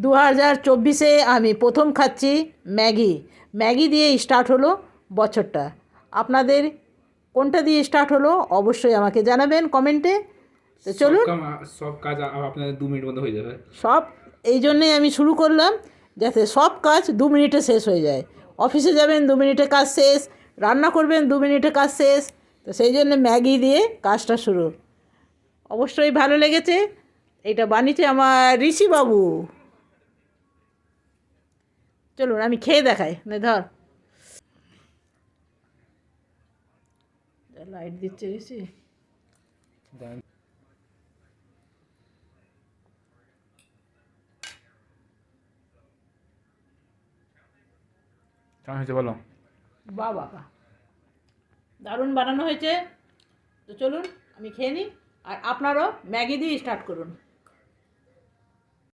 2024-এ আমি প্রথম খাচ্ছি ম্যাগি। ম্যাগি দিয়ে স্টার্ট হলো বছরটা। আপনাদের কোনটা দিয়ে স্টার্ট হলো অবশ্যই আমাকে জানাবেন কমেন্টে। তো চলুন, সব কাজ আপনাদের 2 মিনিট মধ্যে হয়ে যাবে। সব এই জন্যেই আমি শুরু করলাম, যাতে সব কাজ 2 মিনিটে শেষ হয়ে যায়। অফিসে যাবেন 2 মিনিটে কাজ শেষ, রান্না করবেন 2 মিনিটে কাজ শেষ। তো সেই জন্য ম্যাগি দিয়ে কাজটা শুরু। অবশ্যই ভালো লেগেছে। এটা বানিয়েছে আমার ঋষিবাবু। চলুন আমি খেয়ে দেখাই। ধর, লাইট দিচ্ছে ঋষি। কেমন হয়েছে বলো? বাহ বাবা, দারুণ বানানো হয়েছে। তো চলুন আমি খেয়ে নিই, আর আপনারাও ম্যাগি দিয়ে স্টার্ট করুন।